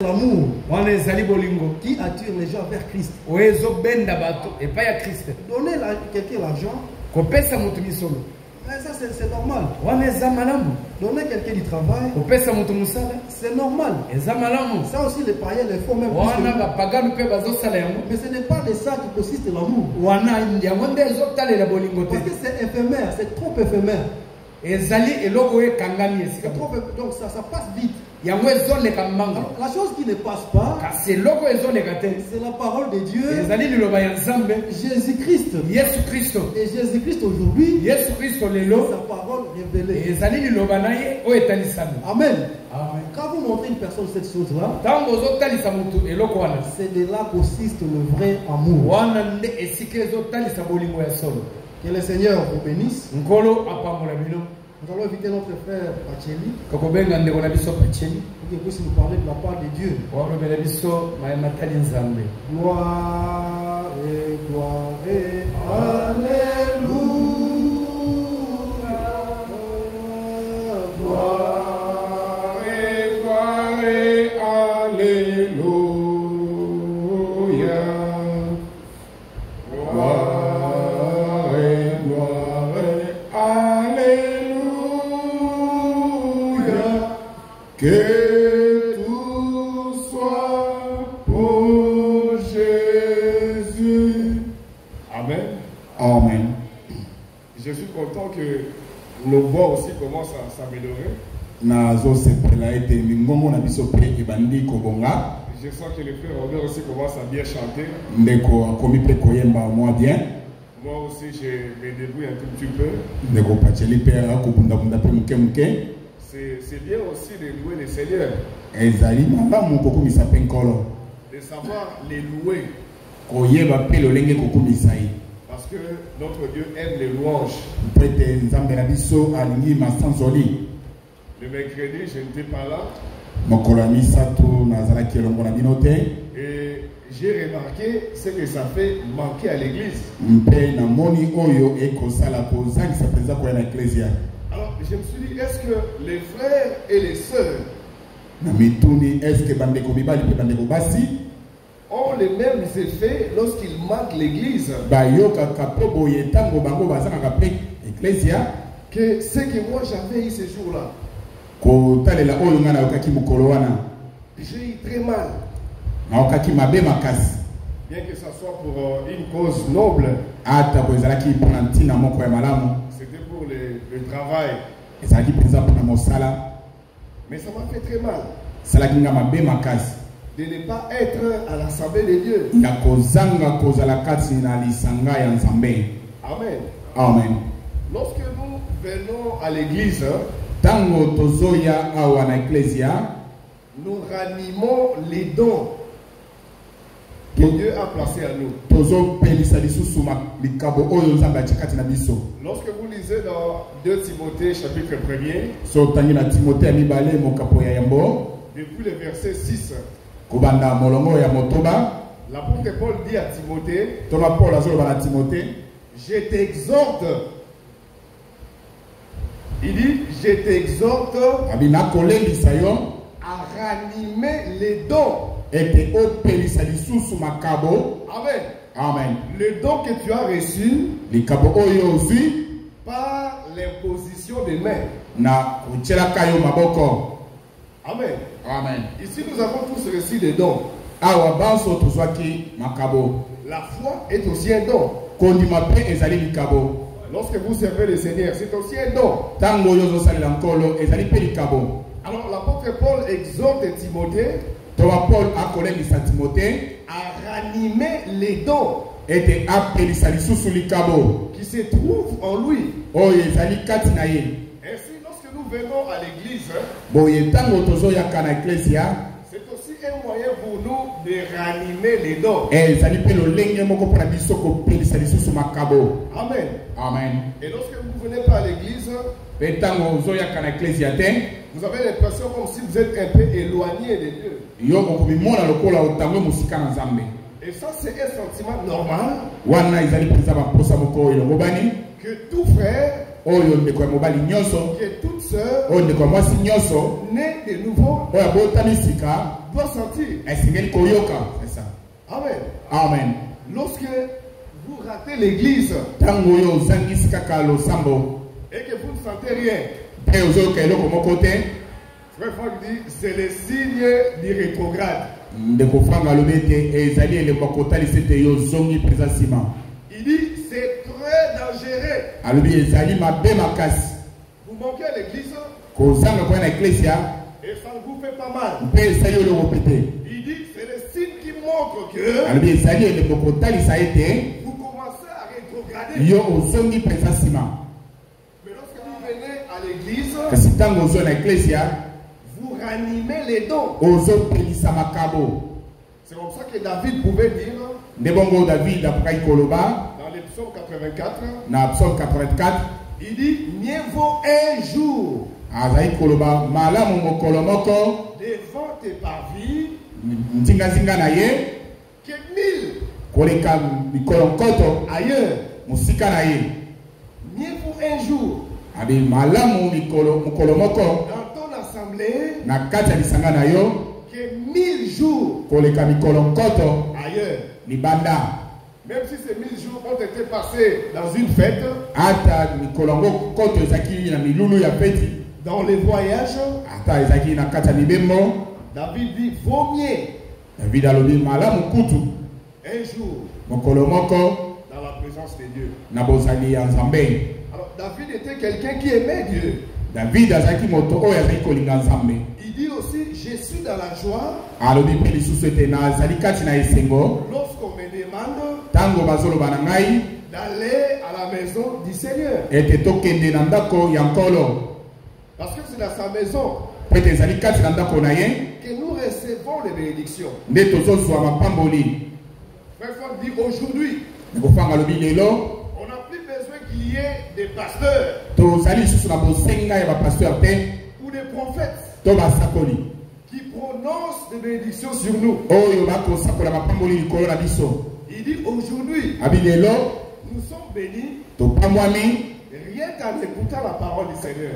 L'amour qui attire les gens vers Christ. Donner quelqu'un l'argent, mais ça c'est normal. Donner quelqu'un du travail, c'est normal. Ça aussi les païens les font même plus. Mais ce n'est pas de ça qui consiste l'amour. Parce que c'est éphémère, c'est trop éphémère. Donc ça passe vite. Alors, la chose qui ne passe pas, c'est la parole de Dieu, Jésus-Christ. Et Jésus-Christ aujourd'hui, sa parole révélée. Amen. Quand vous montrez une personne cette chose-là, c'est de là consiste le vrai amour. Que le Seigneur vous bénisse. Nous allons inviter notre frère Pacheli pour qu'il puisse nous parler de la part de Dieu. Gloire et gloire et alléluia. Gloire et gloire et alléluia. Gloire et gloire et alléluia. Que tout soit pour Jésus. Amen. Amen. Je suis content que nos voix aussi commencent à s'améliorer. Je sens que les frères Robert aussi commencent à bien chanter. Moi aussi, je me débrouille un tout petit peu. C'est bien aussi de louer le Seigneur. De savoir les louer. Parce que notre Dieu aime les louanges. Le mercredi, je n'étais pas là. Et j'ai remarqué ce que ça fait manquer à l'église. Alors, je me suis dit, est-ce que les frères et les sœurs ont les mêmes effets lorsqu'ils manquent l'église que ce que moi j'avais eu ce jour-là? J'ai eu très mal. Bien que ça soit pour une cause noble. C'était pour le travail. Mais ça m'a fait très mal de ne pas être à l'assemblée de Dieu. Amen. Amen. Lorsque nous venons à l'église, nous ranimons les dons que Dieu a placés à nous. Lorsque vous lisez dans 2 Timothée chapitre 1er, depuis le verset 6, l'apôtre Paul dit à Timothée, je t'exhorte. Il dit, je t'exhorte à ranimer les dons. Amen. Amen. Le don que tu as reçu par l'imposition des mains. Amen. Amen. Ici, nous avons tous reçu des dons. La foi est aussi un don. Lorsque vous servez le Seigneur, c'est aussi un don. Alors, l'apôtre Paul exhorte Timothée à ranimer les dons qui se trouvent en lui. Ainsi, lorsque nous venons à l'église, c'est aussi un moyen pour nous de ranimer les dons. Amen. Amen. Et lorsque vous ne venez pas à l'église, vous avez l'impression comme si vous êtes un peu éloigné de Dieu. Et ça, c'est un sentiment normal que tout frère que toute sœur née de nouveau doit sentir. C'est ça. Amen. Amen. Lorsque vous ratez l'église et que vous ne sentez rien, Frère Franck dit c'est le signe du rétrograde. Il dit c'est très dangereux. Vous manquez à l'église et ça ne vous fait pas mal. Il dit c'est le signe qui montre que vous commencez à rétrograder. Mais lorsque vous venez à l'église, vous ranimez les dons. C'est comme ça que David pouvait dire dans le psaume 84, il dit mieux vaut un jour devant tes parvis que 1000 ailleurs. Mieux vaut un jour dans ton assemblée que 1000 jours ailleurs. Même si ces 1000 jours ont été passés dans une fête, dans les voyages, David dit vaut mieux un jour dans la présence de Dieu. Alors David était quelqu'un qui aimait Dieu. Il dit aussi je suis dans la joie lorsqu'on me demande d'aller à la maison du Seigneur. Parce que c'est dans sa maison que nous recevons les bénédictions. Frère Franck dit aujourd'hui, on n'a plus besoin qu'il y ait des pasteurs ou des prophètes qui prononcent des bénédictions sur nous. Il dit aujourd'hui, nous sommes bénis rien qu'en écoutant la parole du Seigneur.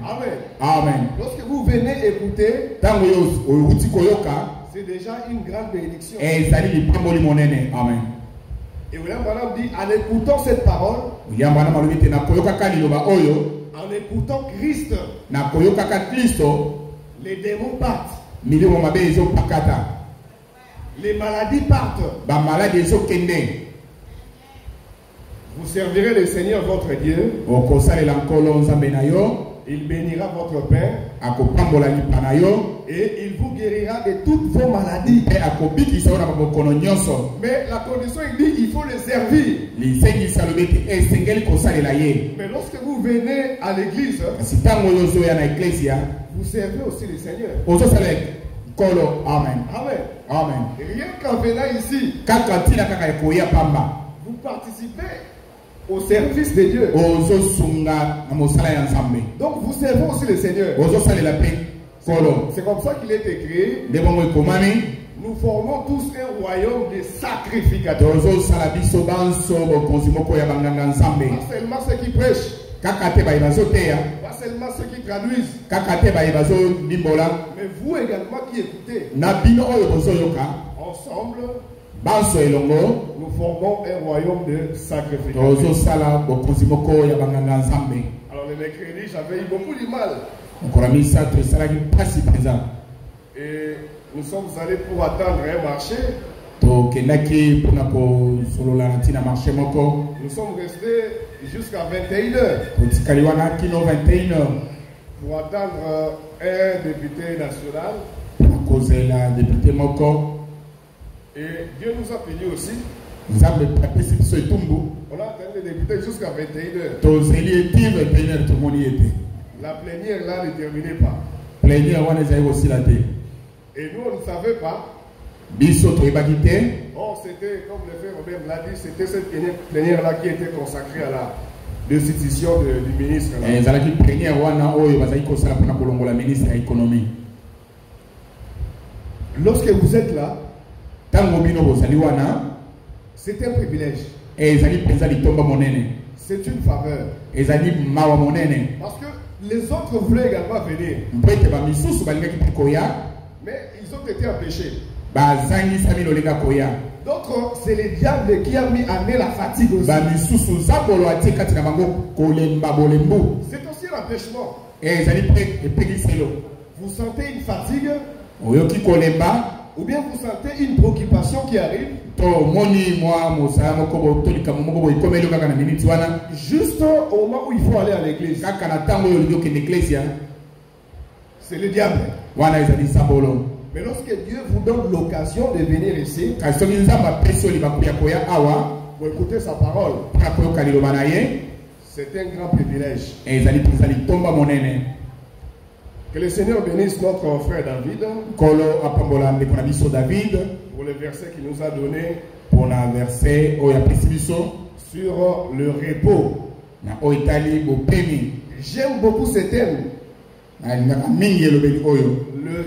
Amen. Amen. Lorsque vous venez écouter, c'est déjà une grande bénédiction. Amen. Et William Branham dit en écoutant cette parole, en écoutant Christ, les démons partent. Les maladies partent. Vous servirez le Seigneur votre Dieu. Il bénira votre pain. Et il vous guérira de toutes vos maladies. Mais la condition, il dit, il faut le servir. Mais lorsque vous venez à l'église, vous servez aussi le Seigneur. Amen. Amen. Amen. Rien qu'en venant ici, vous participez au service de Dieu. Donc vous servez aussi le Seigneur. C'est comme ça qu'il est écrit. Nous formons tous un royaume de sacrificateurs. Pas seulement ceux qui prêchent, pas seulement ceux qui traduisent, mais vous également qui écoutez. Ensemble, nous formons un royaume de sacrificateurs. Alors le mercredi, j'avais eu beaucoup de mal. Et nous sommes allés pour attendre un marché. Nous sommes restés jusqu'à 21h pour attendre un député national. Et Dieu nous a bénis aussi. On a attendu les députés jusqu'à 21h. La plénière là ne terminait pas. Et nous on ne savait pas. Oh, c'était, comme le frère Robert l'a dit, c'était cette plénière là qui était consacrée à la destitution du ministre. Lorsque vous êtes là, c'est un privilège. C'est une faveur. Parce que les autres voulaient également venir. Mais ils ont été empêchés. D'autres, c'est le diable qui a amené la fatigue aussi. C'est aussi l'empêchement. Vous sentez une fatigue, ou bien vous sentez une préoccupation qui arrive. Juste au moment où il faut aller à l'église. C'est le diable. Mais lorsque Dieu vous donne l'occasion de venir ici, pour écouter sa parole, c'est un grand privilège. Que le Seigneur bénisse notre frère David pour le verset qu'il nous a donné sur le repos. J'aime beaucoup ce thème. Le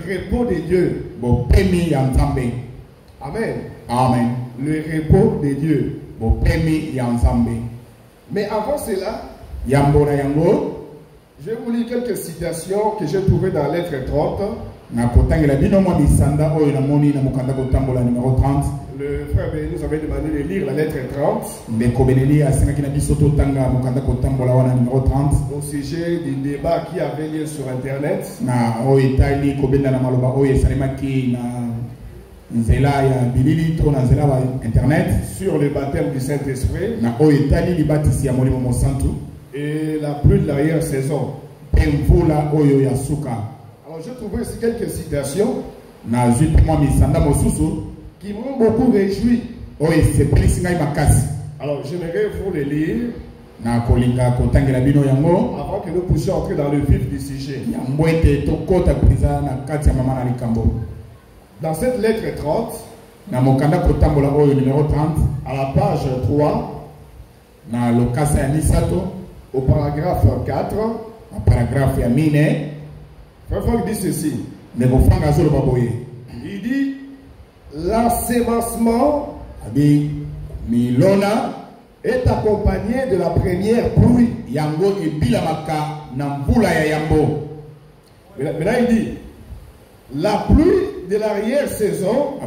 repos de Dieu. Amen. Amen. Le repos de Dieu. Mais avant cela, je vais vous lire quelques citations que j'ai trouvées dans la lettre 30. Le frère Béni nous avait demandé de lire la lettre 30 au sujet du débat qui avait lieu sur Internet sur le baptême du Saint-Esprit et la pluie de l'arrière-saison. Alors je trouvais ici quelques citations qui m'ont beaucoup réjoui. Alors j'aimerais vous les lire avant que nous puissions entrer dans le vif du sujet. Dans cette lettre 30, à la page 3, au paragraphe 4, Frère Franck dit ceci. Il dit: l'ensemencement est accompagné de la première pluie. Maintenant il dit: la pluie de l'arrière-saison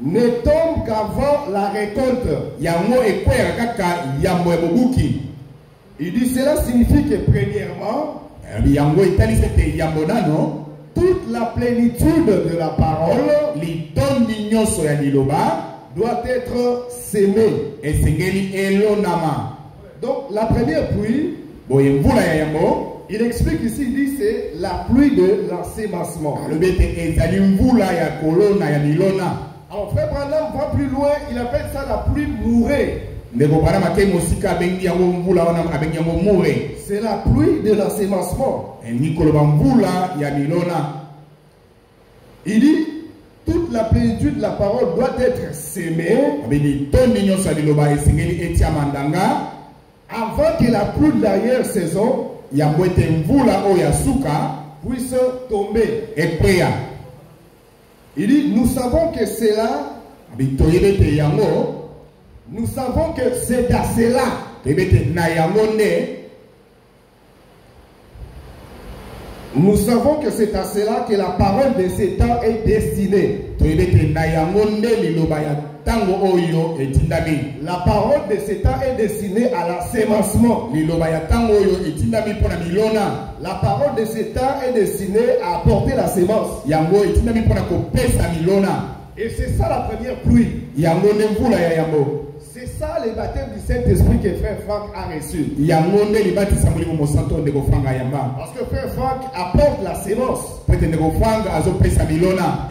ne tombe qu'avant la récolte. Il dit: cela signifie que premièrement, toute la plénitude de la parole doit être sémée. Donc la première pluie, il explique ici, il dit c'est la pluie de l'ensemencement. Alors frère Branham va plus loin, il appelle ça la pluie mourée. C'est la pluie de l'ensemencement. Il dit toute la plénitude de la parole doit être sémée avant que la pluie de l'arrière-saison puisse tomber. Il dit: nous savons que c'est là. Nous savons que c'est à cela. Nous savons que c'est à cela que la parole de ces temps est destinée. La parole de ces temps est destinée à l'ensemencement. La parole de ces temps est destinée à apporter la semence. Et c'est ça la première pluie. C'est ça le baptême du Saint-Esprit que Frère Franck a reçu. Parce que Frère Franck apporte la sémence.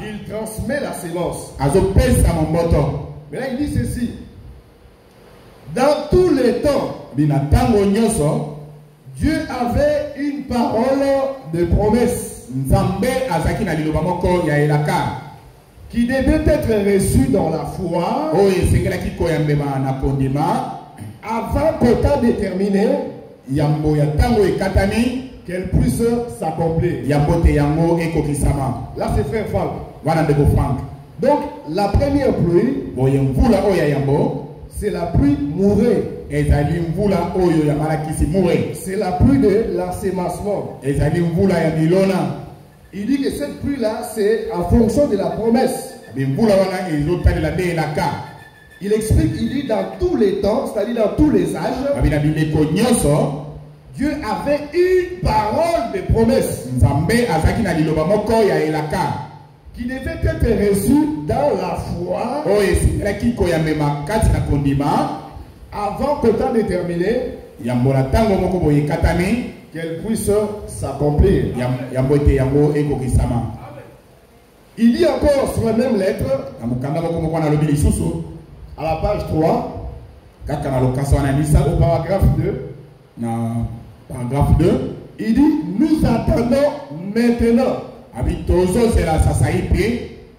Il transmet la sémence. Maintenant il dit ceci: dans tous les temps, Dieu avait une parole de promesse qui devait être reçue dans la foi avant qu'au temps déterminé qu'elle puisse s'accomplir. Là c'est Frère Franck. Donc la première pluie, c'est la pluie mourir. C'est la pluie de l'ensemencement. Il dit que cette pluie-là, c'est en fonction de la promesse. Il explique, il dit dans tous les temps, c'est-à-dire dans tous les âges, Dieu avait une parole de promesse qui devait être reçue dans la foi avant qu'au temps déterminé qu'elle puisse s'accomplir. Il dit encore sur la même lettre, à la page 3, au paragraphe 2, il dit, nous attendons maintenant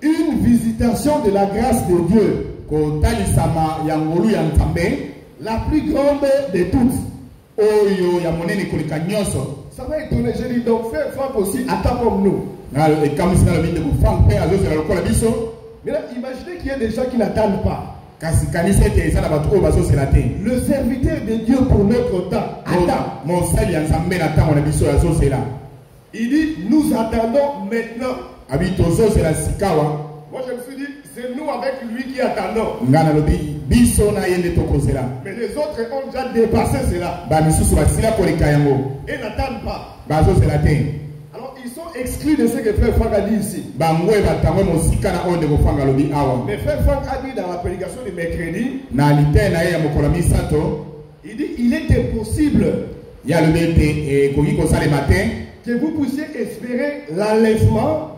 une visitation de la grâce de Dieu, la plus grande de toutes. Ça va étonner, je dis donc frère Franck aussi attend comme nous. Maintenant imaginez qu'il y a des gens qui n'attendent pas. Le serviteur de Dieu pour notre temps attend. Il dit nous attendons maintenant. Moi je me suis dit c'est nous avec lui qui attendons. Mais les autres ont déjà dépassé cela. Et n'attendent pas. Alors ils sont exclus de ce que frère Franck a dit ici. Mais frère Franck a dit dans la prédication du mercredi, il dit il est impossible que vous puissiez espérer l'enlèvement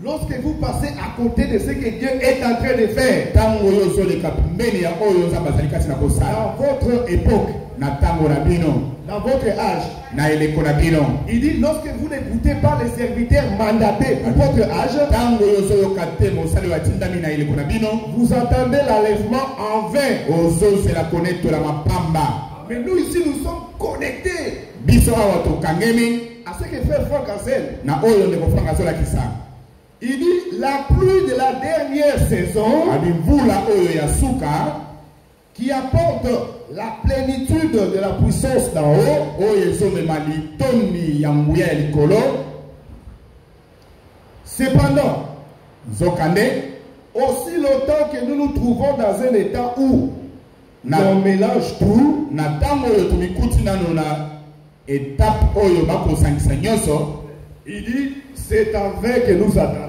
lorsque vous passez à côté de ce que Dieu est en train de faire dans votre époque, dans votre âge. Il dit lorsque vous n'écoutez pas les serviteurs mandatés pour votre âge, vous entendez l'enlèvement en vain. Mais nous ici nous sommes connectés à ce que frère Franck enseigne. Il dit la pluie de la dernière saison qui apporte la plénitude de la puissance d'en haut. Cependant, aussi longtemps que nous nous trouvons dans un état où on mélange tout, il dit c'est en vain que nous attendons.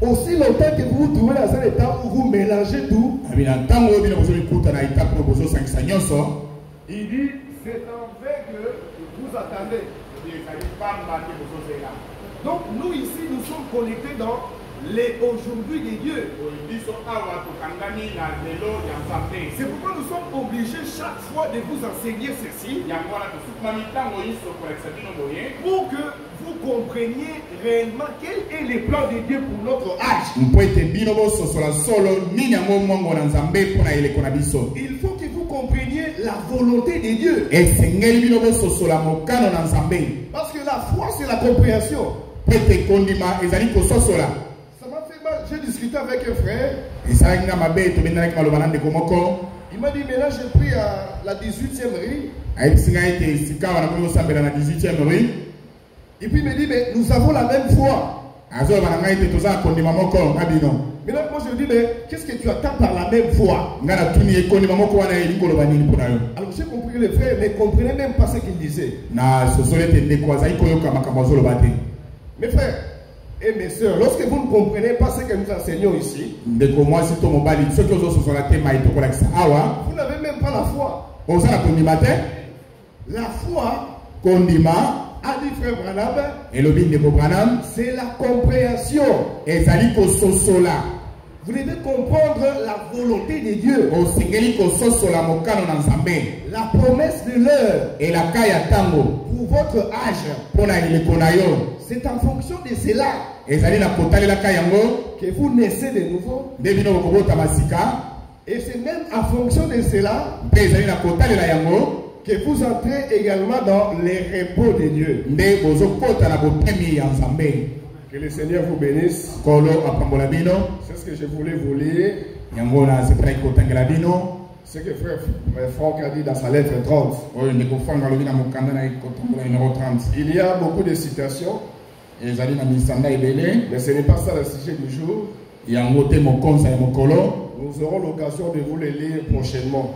Aussi longtemps que vous vous trouvez dans un état où vous mélangez tout, il dit c'est en vain que vous attendez. Donc nous ici nous sommes connectés dans les aujourd'hui de Dieu. C'est pourquoi nous sommes obligés chaque fois de vous enseigner ceci pour que vous compreniez réellement quel est le plan de Dieu pour notre âge. Il faut que vous compreniez la volonté de Dieu. Parce que la foi c'est la compréhension. J'ai discuté avec un frère. Il m'a dit maintenant j'ai pris à la 18e rue. Et puis il me dit mais nous avons la même foi. Maintenant moi je lui dis mais qu'est-ce que tu attends par la même foi? Alors j'ai compris que le frère ne comprenait même pas ce qu'il disait. Mes frères et mes soeurs, lorsque vous ne comprenez pas ce que nous enseignons ici, vous n'avez même pas la foi. La foi, a dit frère Branham, c'est la compréhension. Vous devez comprendre la volonté de Dieu. La promesse de l'heure pour votre âge. C'est en fonction de cela que vous naissez de nouveau. Et c'est même en fonction de cela que vous entrez également dans les repos de Dieu. Que le Seigneur vous bénisse. C'est ce que je voulais vous lire. Ce que frère Franck a dit dans sa lettre 30. Il y a beaucoup de citations. Mais ce n'est pas ça le sujet du jour. Nous aurons l'occasion de vous les lire prochainement.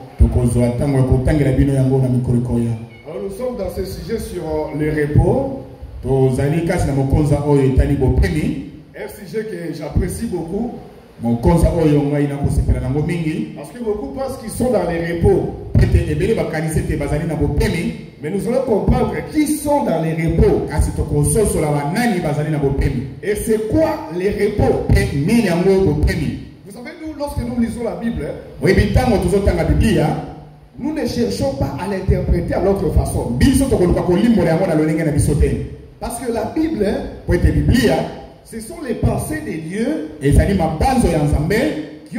Alors nous sommes dans ce sujet sur le repos. Un sujet que j'apprécie beaucoup. Parce que beaucoup pensent qu'ils sont dans les repos. Mais nous allons comprendre qui sont dans les repos. Et c'est quoi les repos? Vous savez, nous, lorsque nous lisons la Bible, nous ne cherchons pas à l'interpréter à notre façon. Parce que la Bible, ce sont les pensées des dieux qui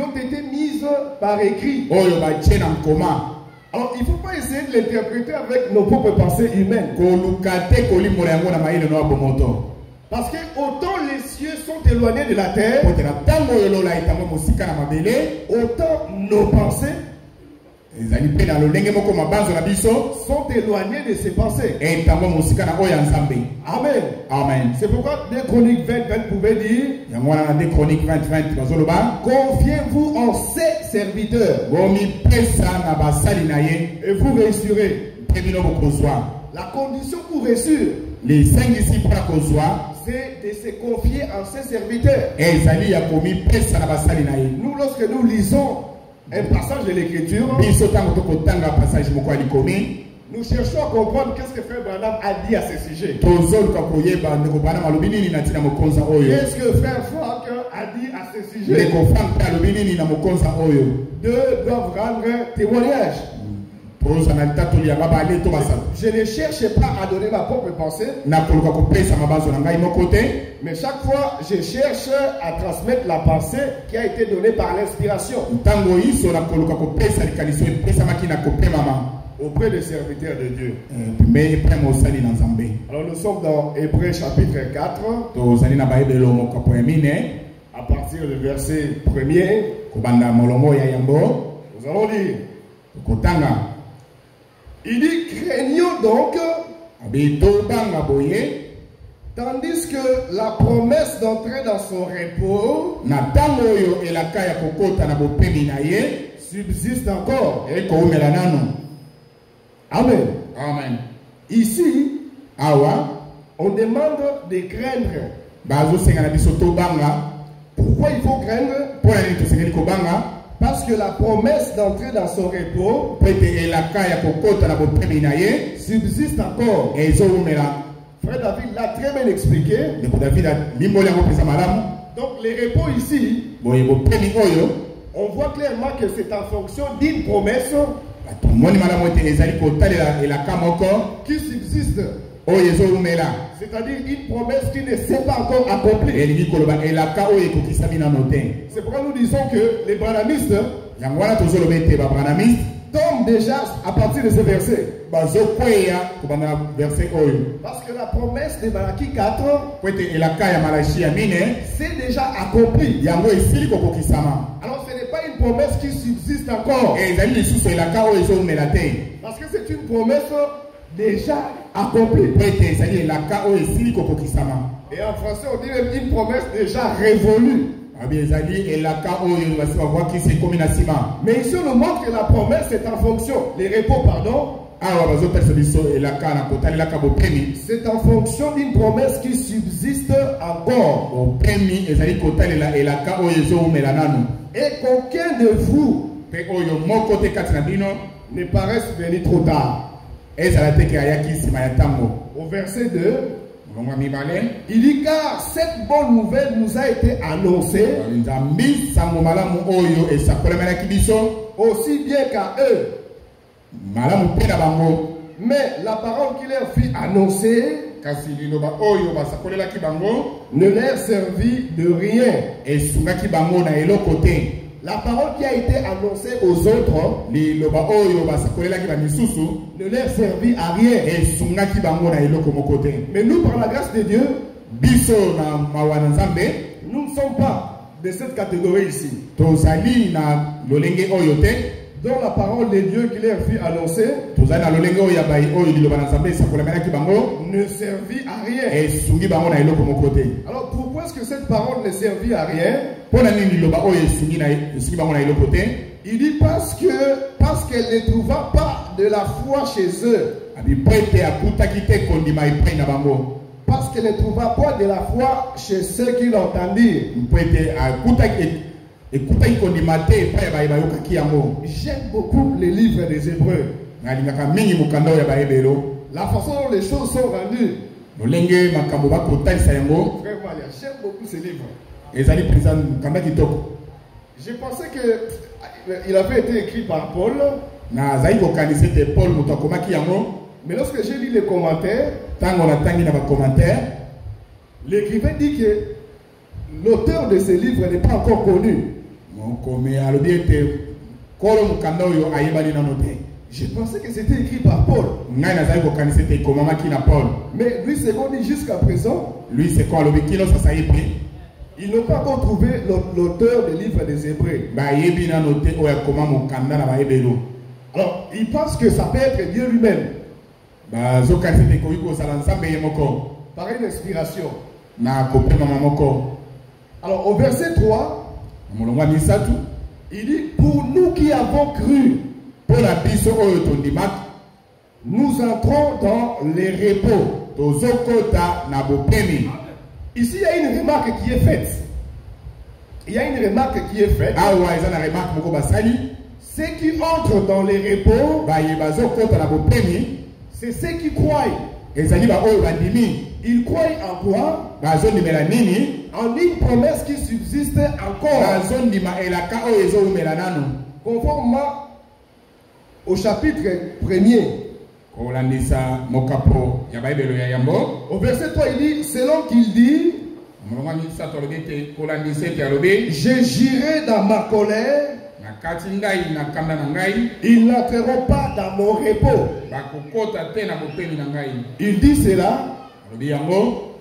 ont été mises par écrit. Alors il ne faut pas essayer de l'interpréter avec nos propres pensées humaines. Parce que autant les cieux sont éloignés de la terre, autant nos pensées sont éloignés de ses pensées. Amen. Amen. C'est pourquoi 2 Chroniques 20 pouvait dire, confiez-vous en ses serviteurs et vous réussirez. La condition pour réussir, c'est de se confier en ses serviteurs. Nous, lorsque nous lisons un passage de l'écriture, nous cherchons à comprendre qu'est-ce que frère Branham a dit à ce sujet. Qu'est-ce que frère Franck a dit à ce sujet. Deux doivent rendre témoignage. Je ne cherche pas à donner ma propre pensée, mais chaque fois je cherche à transmettre la pensée qui a été donnée par l'inspiration auprès des serviteurs de Dieu. Alors nous sommes dans Hébreux chapitre 4, à partir du verset 1er. Nous allons lire. Il dit, craignons donc, tandis que la promesse d'entrer dans son repos subsiste encore. Amen. Amen. Ici, on demande de craindre. Pourquoi il faut craindre? Parce que la promesse d'entrer dans son repos subsiste encore. Frère David l'a très bien expliqué. Donc les repos ici, on voit clairement que c'est en fonction d'une promesse qui subsiste. C'est-à-dire une promesse qui ne s'est pas encore accomplie. C'est pourquoi nous disons que les branhamistes tombent déjà à partir de ce verset. Parce que la promesse de Malachie 4 c'est déjà accompli. Alors ce n'est pas une promesse qui subsiste encore. Parce que c'est une promesse déjà accompli. Et en français, on dit même une promesse déjà révolue. Mais ici, on nous montre que la promesse est en fonction. Les repos, pardon. C'est en fonction d'une promesse qui subsiste encore. Et qu'aucun de vous ne paraisse venir trop tard. Au verset 2, il dit, car cette bonne nouvelle nous a été annoncée aussi bien qu'à eux. Mais la parole qui leur fut annoncée ne leur servit de rien. La parole qui a été annoncée aux autres ne leur servit à rien. Mais nous, par la grâce de Dieu, biso na mawana nzambe nous ne sommes pas de cette catégorie ici. Tozali na lolenge oyo te dans la parole de Dieu qui leur fut annoncée tozali na lolenge oyo ya bai oyo liloba na nzambe esakolemelaki bango ne servit à rien. esungi bango na eloko moko te. Alors pourquoi est-ce que cette parole ne servit à rien? Mpona nini liloba oyo esungi bango na eloko te? Il dit parce qu'elle ne trouva pas de la foi chez eux. Parce qu'elle ne trouva pas de la foi chez ceux qui l'entendirent. J'aime beaucoup les livres des Hébreux. La façon dont les choses sont rendues. Frère Malia, j'aime beaucoup ces livres. Je pensais qu'il avait été écrit par Paul. Mais lorsque j'ai lu les commentaires, l'écrivain dit que l'auteur de ce livre n'est pas encore connu. Je pensais que c'était écrit par Paul. Mais lui, c'est qu'on dit jusqu'à présent, ils n'ont pas encore trouvé l'auteur des livres des Hébreux. Alors, ils pensent que ça peut être Dieu lui-même. Par une inspiration. Alors, au verset 3, il dit, pour nous qui avons cru, nous entrons dans les repos. Ici, il y a une remarque qui est faite. Il y a une remarque qui est faite. Ceux qui entrent dans les repos, c'est ceux qui croient. Ils croient en quoi? En une promesse qui subsiste encore. Conformément au chapitre 1er. Au verset 3, il dit, selon qu'il dit, je jurai dans ma colère, ils n'entreront pas dans mon repos. Il dit cela,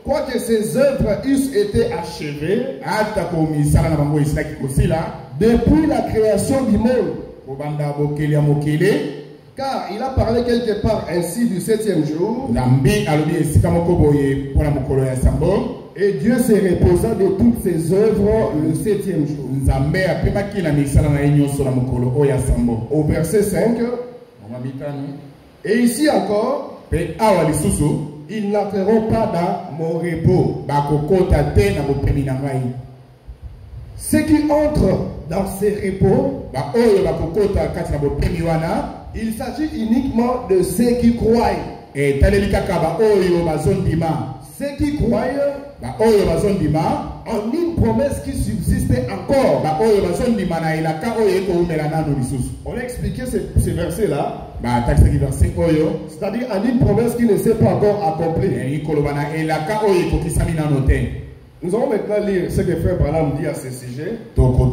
quoique ces œuvres eussent été achevées depuis la création du monde. Car il a parlé quelque part ainsi du 7e jour. Et Dieu se reposa de toutes ses œuvres le 7e jour. Au verset 5. Et ici encore, ils n'entreront pas dans mon repos. Ceux qui entrent dans ces repos, il s'agit uniquement de ceux qui croient. Ceux qui croient en une promesse qui subsiste encore. On a expliqué ce verset-là. C'est-à-dire en une promesse qui ne s'est pas encore accomplie. Nous allons maintenant lire ce que Frère Branham dit à ce sujet. Je crois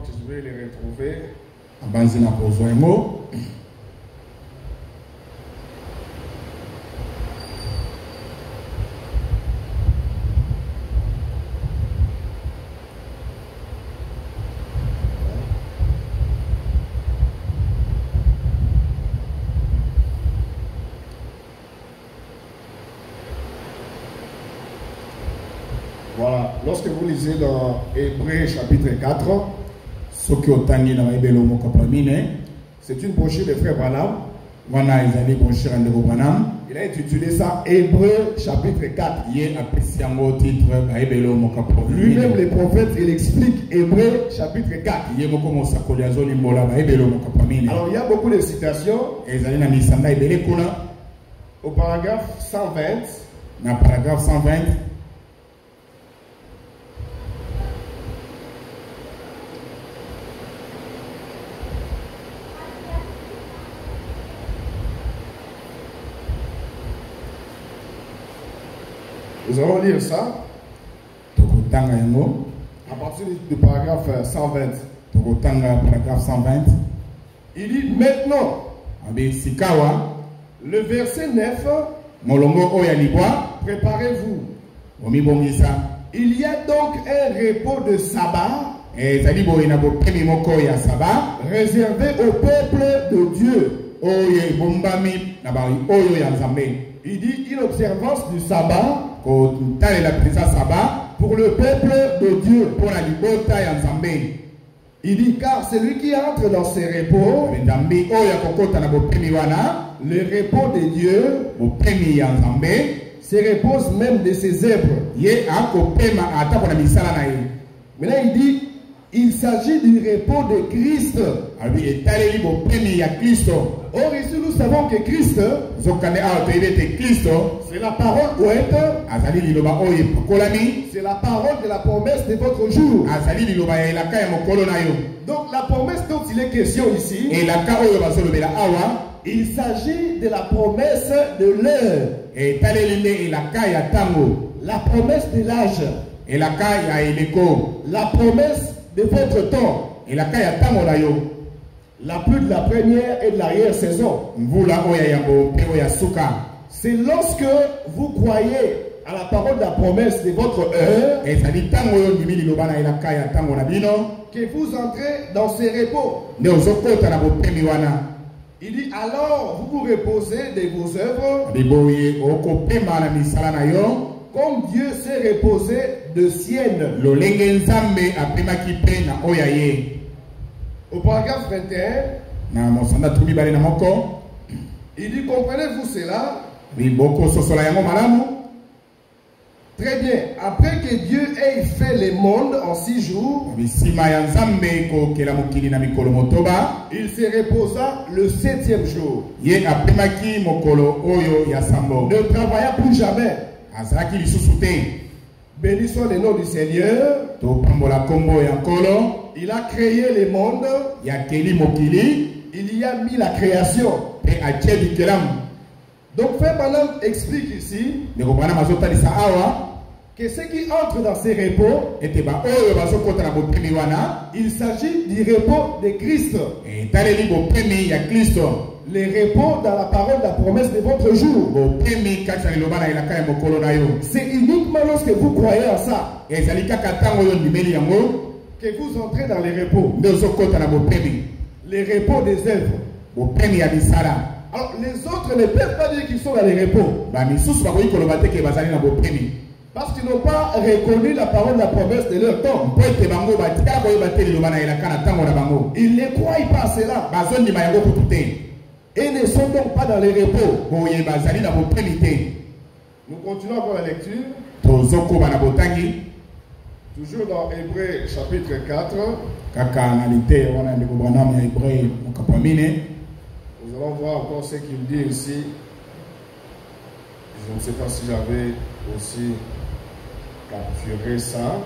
que je vais les retrouver. Voilà, lorsque vous lisez dans Hébreux chapitre 4, c'est une brochure de Frère Branham. Il a intitulé ça Hébreux chapitre 4. Lui-même, le prophète, il explique Hébreux chapitre 4. Alors, il y a beaucoup de citations. Au paragraphe 120. Nous allons lire ça à partir du paragraphe 120. Il dit maintenant, le verset 9 Préparez-vous. Il y a donc un repos de sabbat réservé au peuple de Dieu. Il dit une observance du sabbat pour le peuple de Dieu. Il dit car celui qui entre dans ces repos, le repos de Dieu, se repose même de ses œuvres. Maintenant il dit il s'agit du repos de Christ. Or ici nous savons que Christ, c'est la parole ouette, c'est la parole de la promesse de votre jour. Donc la promesse dont il est question ici, il s'agit de la promesse de l'heure, la promesse de l'âge, la promesse de votre temps, la pluie de la première et de l'arrière-saison. C'est lorsque vous croyez à la parole de la promesse de votre heure que vous entrez dans ces repos. Il dit alors vous vous reposez de vos œuvres comme Dieu s'est reposé de sienne. Au paragraphe 21, il dit comprenez-vous cela? Très bien. Après que Dieu ait fait le monde en 6 jours, il se reposa le 7e jour. Ne travailla plus jamais. Béni soit le nom du Seigneur. Il a créé le monde. Il y a mis la création. Donc Frère Branham explique ici que ceux qui entrent dans ces repos, il s'agit du repos de Christ. Les repos dans la parole de la promesse de votre jour. C'est uniquement lorsque vous croyez en ça que vous entrez dans les repos. Les repos des œuvres. Alors les autres ne peuvent pas dire qu'ils sont dans les repos, parce qu'ils n'ont pas reconnu la parole de la promesse de leur temps. Ils ne croient pas à cela et ne sont donc pas dans les repos. Nous continuons encore la lecture. Toujours dans Hébreux chapitre 4. Nous allons voir encore ce qu'il dit ici. Je ne sais pas si j'avais aussi capturé ça.